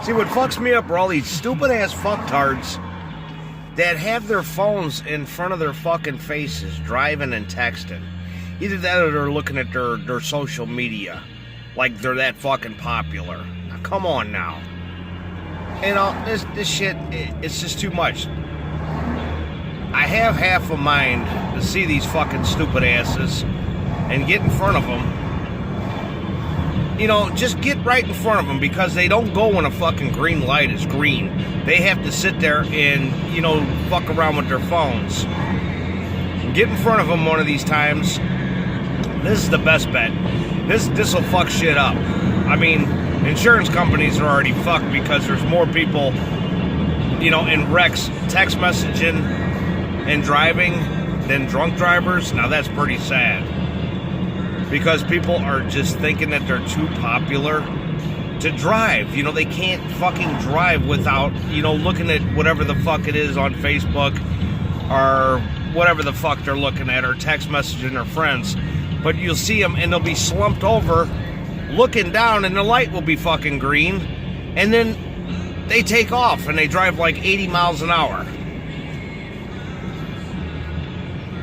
See, what fucks me up are all these stupid-ass fucktards that have their phones in front of their fucking faces, driving and texting. Either that or they're looking at their social media like they're that fucking popular. Now, come on now. You know, this shit, it's just too much. I have half a mind to see these fucking stupid asses and get in front of them. You know, just get right in front of them, because they don't go when a fucking green light is green. They have to sit there and, you know, fuck around with their phones. Get in front of them one of these times. This is the best bet. This will fuck shit up. I mean, insurance companies are already fucked because there's more people, you know, in wrecks, text messaging and driving than drunk drivers. Now that's pretty sad. Because people are just thinking that they're too popular to drive. You know, they can't fucking drive without, you know, looking at whatever the fuck it is on Facebook or whatever the fuck they're looking at, or text messaging their friends. But you'll see them and they'll be slumped over looking down and the light will be fucking green. And then they take off and they drive like 80 miles an hour.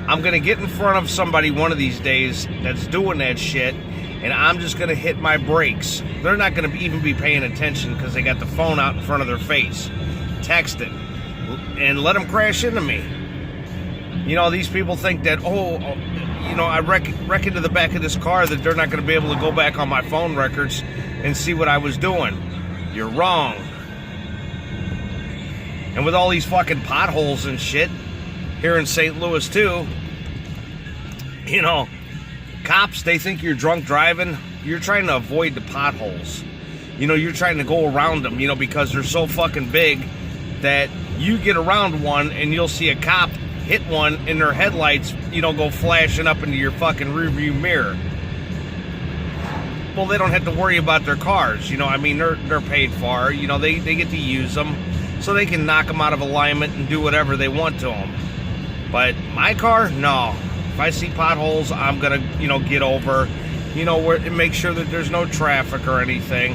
I'm going to get in front of somebody one of these days that's doing that shit, and I'm just going to hit my brakes. They're not going to even be paying attention because they got the phone out in front of their face, texting, and let them crash into me. You know, these people think that, you know, I wreck into the back of this car, that they're not going to be able to go back on my phone records and see what I was doing. You're wrong. And with all these fucking potholes and shit here in St. Louis too, you know, cops, they think you're drunk driving. You're trying to avoid the potholes. You know, you're trying to go around them, you know, because they're so fucking big that you get around one and you'll see a cop hit one and their headlights, you know, go flashing up into your fucking rearview mirror. Well, they don't have to worry about their cars. You know, I mean, they're paid for. You know, they get to use them so they can knock them out of alignment and do whatever they want to them. But my car, no. If I see potholes, I'm gonna, you know, get over, you know, where, and make sure that there's no traffic or anything.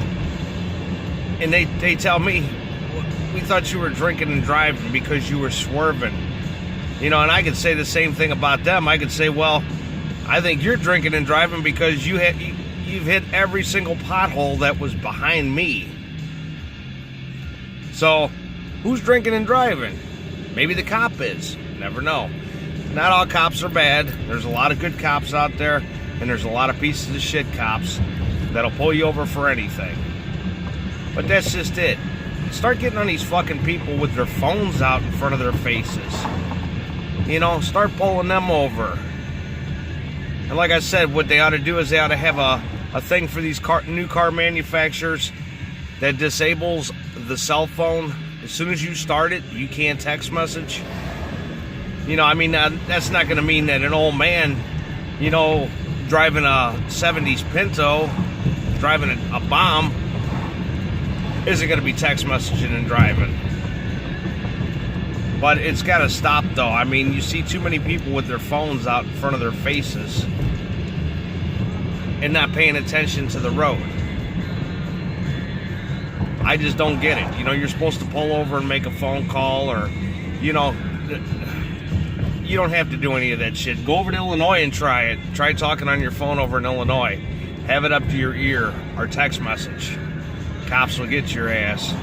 And they tell me, we thought you were drinking and driving because you were swerving. You know, and I could say the same thing about them. I could say, well, I think you're drinking and driving because you've hit every single pothole that was behind me. So, who's drinking and driving? Maybe the cop is. Never know. Not all cops are bad. There's a lot of good cops out there, and there's a lot of pieces of shit cops that'll pull you over for anything. But that's just it. Start getting on these fucking people with their phones out in front of their faces. You know, start pulling them over. And like I said, what they ought to do is they ought to have a thing for these new car manufacturers that disables the cell phone. As soon as you start it, you can't text message. You know, I mean, that's not going to mean that an old man, you know, driving a 70s Pinto, driving a bomb, isn't going to be text messaging and driving. But it's got to stop, though. I mean, you see too many people with their phones out in front of their faces and not paying attention to the road. I just don't get it. You know, you're supposed to pull over and make a phone call, or, you know, you don't have to do any of that shit. Go over to Illinois and try it. Try talking on your phone over in Illinois. Have it up to your ear or text message. Cops will get your ass.